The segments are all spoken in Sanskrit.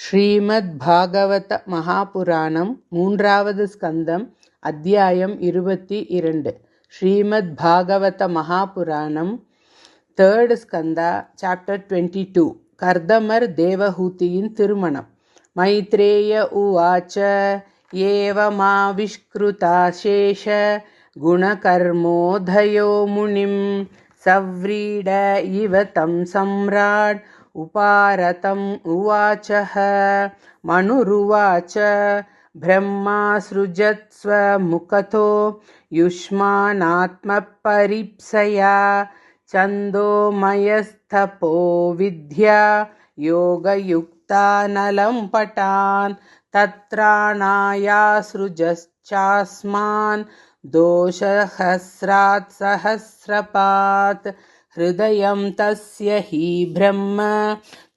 ஸ்ரீமத்பாகவத மகாபுராணம் மூன்றாவது ஸ்கந்தம் அத்தியாயம் 22. ஸ்ரீமத்பாகவத மகாபுராணம் தேர்ட் ஸ்கந்தா சாப்டர் 22. கர்தமர் தேவஹூதியின் திருமணம். மைத்ரேய உவாச்ச ஏவமாவிஷ்கிருதாசேஷ குணகர்மோதயோ முனிம் சவ்ரீட இவ தம் சம்ராட் உபாரதம் உவாச்சஹ. மனுருவாச்ச பிரம்மா ஸ்ருஜத்ஸ்வமுகதோ யுஷ்மானாத்மபரிப்சயா சந்தோமயஸ்தபோ வித்யா யோகயுக்தானலம் பட்டான் தத்ராணாயாஸ்ருஜச்சாஸ்மான் தோஷஹஸ்ராத் சஹஸ்ரபாத் ஹிருதயம் தஸ்ய ஹி பிரம்ம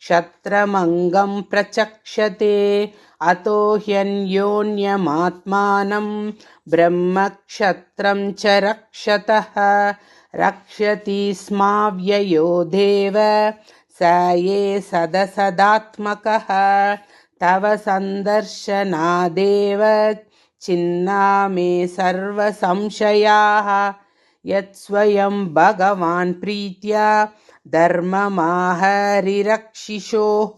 க்ஷத்ரமங்கம் பிரச்சக்ஷதே அதோ ஹ்யன்யோன்யமாத்மானம் பிரம்ம க்ஷத்ரம் ச ரக்ஷதः ரக்ஷதி ஸ்மாவ்யயோ தேவ स ये सदसदात्मकः तव सन्दर्शनादेव छिन्ना मे सर्वसंशयाः यत्स्वयं भगवान् प्रीत्या धर्ममाहरिरक्षिषोः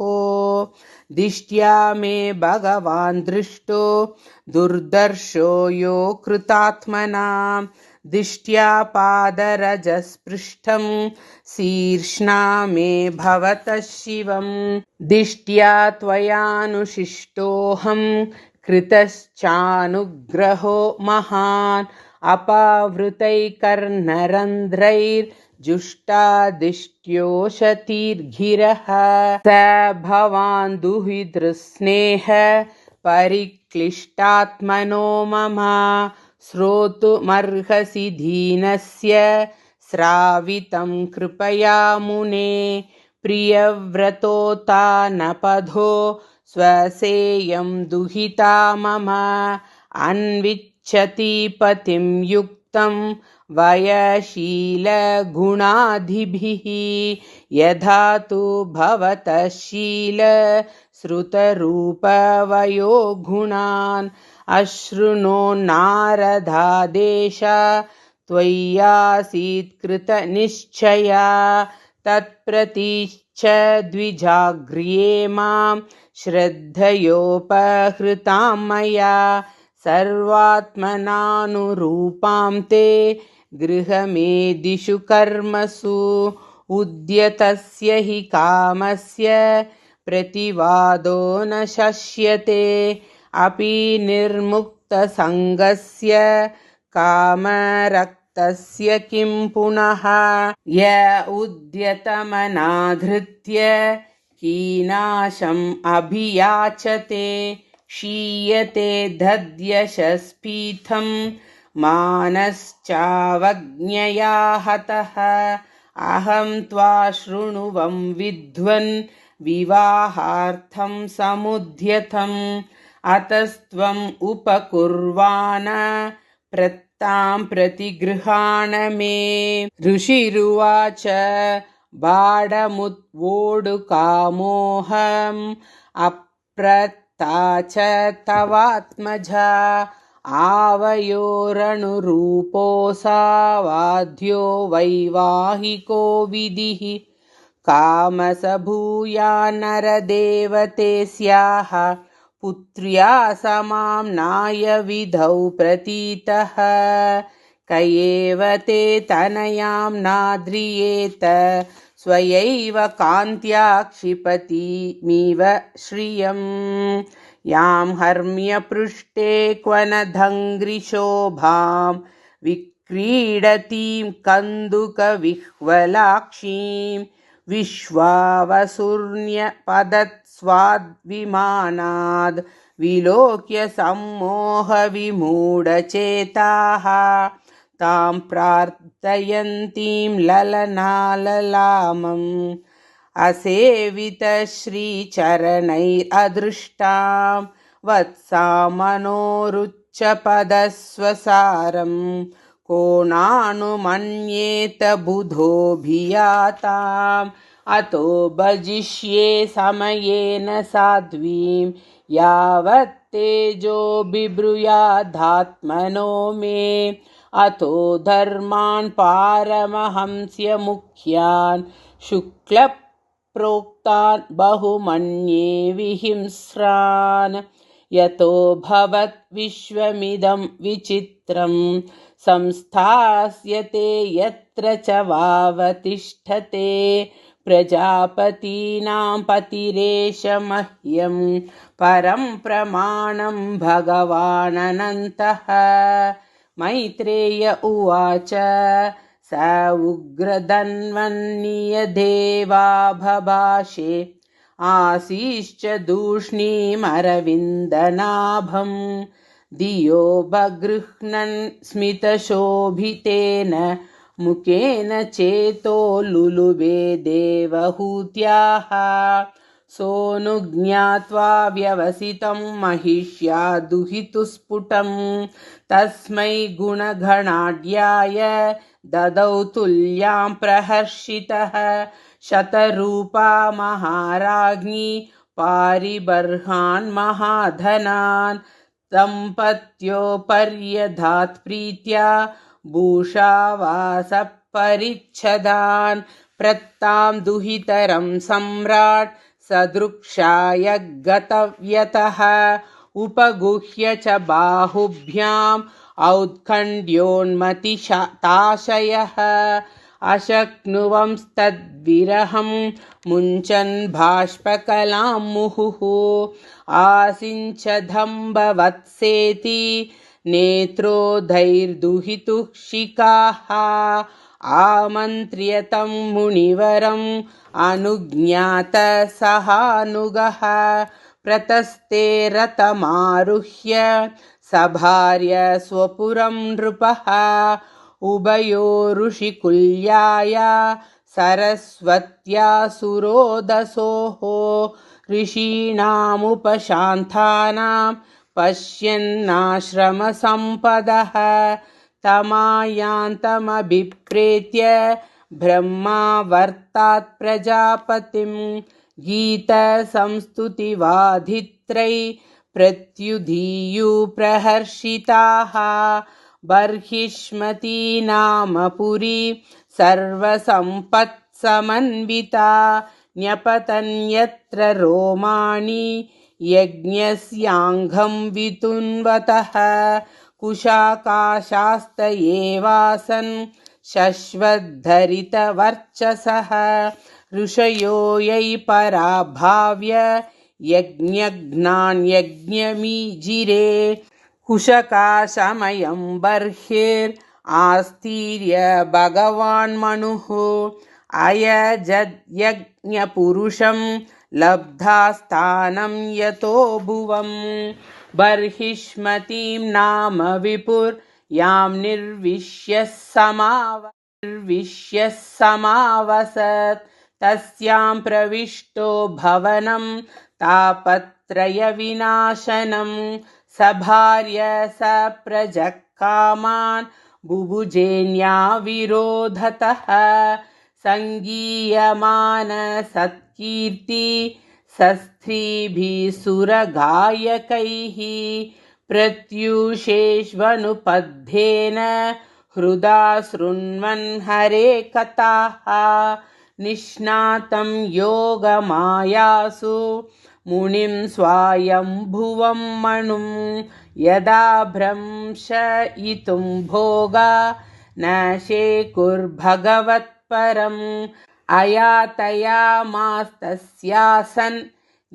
दिष्ट्या मे भगवान् दृष्टो दुर्दर्शो यो कृतात्मनां दिष्ट्या पादरजस्पृष्टं शीर्ष्णा मे भवतः शिवं दिष्ट्या त्वयानुशिष्टोऽहं कृतश्चानुग्रहो महान् अपावृतैकर्णरन्ध्रैर्जुष्टादिष्ट्योषतीर्घिरः स भवान् दुहितृस्नेह परिक्लिष्टात्मनो मम श्रोतुमर्हसि दीनस्य श्रावितं कृपया मुने प्रियव्रतोतानपधो स्वसेयं दुहिता मम अन्विच्छति पतिं युक्तं वयशीलगुणाधिभिः यथा तु भवतः शील श्रुतरूपवयो गुणान् अशृणो नारदादेश त्वय्यासीत् कृतनिश्चया तत्प्रतीच्छ द्विजाग्र्ये मां श्रद्धयोपहृतां मया सर्वात्मनानुरूपां ते गृहमेदिषु कर्मसु उद्यतस्य हि कामस्य प्रतिवादो न शक्यते अपि निर्मुक्तसङ्गस्य कामरक्तस्य किं पुनः य उद्यतमनाधृत्य कीनाशम् अभियाचते क्षीयते दध्यशस्पीठं मानश्चावज्ञया हतः अहं त्वा शृणुवं विद्वन् विवाहार्थं समुद्यतम् अतस्त्वम् उपकुर्वाण प्रत्तां प्रतिगृहाण मे ऋषिरुवाच बाढमुद्वोढुकामोऽहम् अप्रत्ता च तवात्मजा आवयोरनुरूपोऽसावाद्यो वैवाहिको विधिः कामसभूया नरदेवते स्याः पुत्र्या समां नायविधौ प्रतीतः क एव ते तनयां नाद्रियेत स्वयैव कान्त्या क्षिपतिमिव श्रियं यां हर्म्यपृष्ठे क्व न धङ्घ्रिशोभां विक्रीडतीं कन्दुकविह्वलाक्षीं विश्वावसुर्न्यपदत्स्वाद्विमानाद् विलोक्य सम्मोहविमूढचेताः तां प्रार्थयन्तीं ललनाललामम् असेवितश्रीचरणैरदृष्टां वत्सां मनोरुच्चपदस्वसारं को नानुमन्येत बुधोऽभियातां अतो भजिष्ये समयेन साध्वीं यावत् तेजो बिभ्रूयादात्मनो मे अतो धर्मान् पारमहंस्य मुख्यान् शुक्लप्रोक्तान् बहुमन्ये विहिंस्रान् यतो भवत् विश्वमिदं विचित्रं संस्थास्यते यत्र च वावतिष्ठते प्रजापतीनां पतिरेष मह्यं परं प्रमाणं भगवानन्तः मैत्रेय उवाच स उग्रधन्वन्नियदेवा भभाषे आसीश्च दूष्णीमरविन्दनाभं धियो बगृह्णन् स्मितशोभितेन मुखेन चेतो लुलुबे देवहूत्याः सोऽनुज्ञात्वा व्यवसितं महिष्या दुहितुस्फुटं तस्मै गुणगणाढ्याय ददौ तुल्यां प्रहर्षितः शतरूपा महाराज्ञी पारिबर्हान् महाधनान् दम्पत्योपर्यधात् प्रीत्या भूषावासपरिच्छदान् प्रत्तां दुहितरं सम्राट् सदृक्षाय गतव्यतः उपगुह्य च बाहुभ्याम् औत्कण्ठ्योन्मतिताशयः अशक्नुवंस्तद्विरहं मुञ्चन् बाष्पकलां मुहुः आसिञ्चदम्बवत्सेति नेत्रोधैर्दुहितुः आमन्त्र्यतं मुनिवरम् अनुज्ञातसहानुगः प्रतस्ते रथमारुह्य सभार्य स्वपुरं नृपः उभयोरुषिकुल्याय सरस्वत्या सुरोदसोः ऋषीणामुपशान्तानां पश्यन्नाश्रमसम्पदः तमायान्तमभिप्रेत्य ब्रह्मावर्तात् प्रजापतिं गीतसंस्तुतिवाधित्रै प्रत्युदीयुप्रहर्षिताः बर्हिष्मती नाम पुरी सर्वसम्पत्समन्विता न्यपतन्यत्र रोमाणि यज्ञस्याङ्घं वितुन्वतः कुशाकाशास्त एवासन् शश्वद्धरितवर्चसः ऋषयो यै पराभाव्य यज्ञघ्नान्यज्ञमीजिरे कुशकाशमयं बर्हिरास्तीर्य भगवान् मनुः अयजद्यज्ञपुरुषं लब्धा स्थानं यतो भुवं बर्हिष्मतीं नाम विपुर्यां निर्विश्य समावसत् तस्यां प्रविष्टो भवनं तापत्रयविनाशनं सभार्य स प्रजक्कामान् बुभुजेन्याविरोधतः सङ्गीयमान सत्कीर्ति सस्त्रीभिः सुरगायकैः प्रत्यूषेष्वनुपद्धेन हृदा शृण्वन् हरे कथाः निष्णातं योगमायासु मुनिं स्वायम्भुवं मनुं यदा भ्रंशयितुं भोगा न शेकुर्भगवत्परम् अयातयामास्तस्यासन्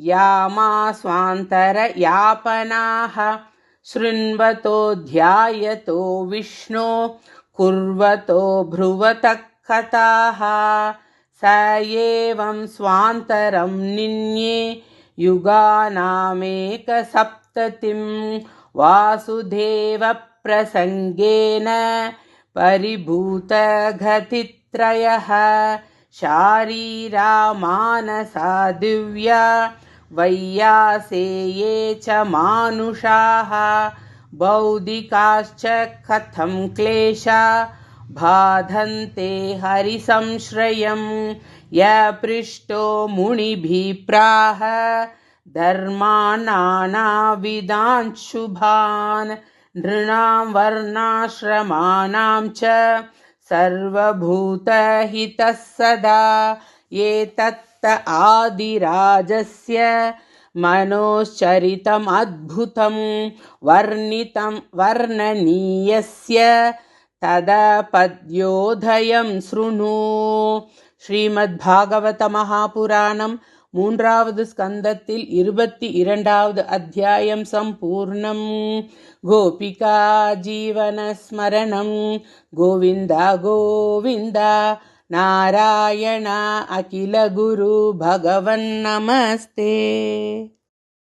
यामास्वान्तरयापनाः शृण्वतो ध्यायतो विष्णो कुर्वतो भ्रुवतः कथाः स एवं स्वान्तरं निन्ये युगानामेकसप्ततिं वासुदेवप्रसङ्गेन परिभूतगतित्रयः शारीरा मानसा दिव्या वैयासे ये च मानुषाः बौद्धिकाश्च कथं क्लेशा बाधन्ते हरिसंश्रयं यपृष्टो मुनिभिः प्राह धर्मान् शुभान् नृणां वर्णाश्रमाणां च सर्वभूतहितः सदा एतत्त आदिराजस्य मनोश्चरितमद्भुतं वर्णितं वर्णनीयस्य तदपद्योदयं शृणु. ஸ்ரீமத்பாகவத மகாபுராணம் 3வது ஸ்கந்தத்தில் 22வது அத்தியாயம் சம்பூர்ணம். கோபிகா ஜீவனஸ்மரணம் கோவிந்த கோவிந்த நாராயண அகில குரு பகவன் நமஸ்தே.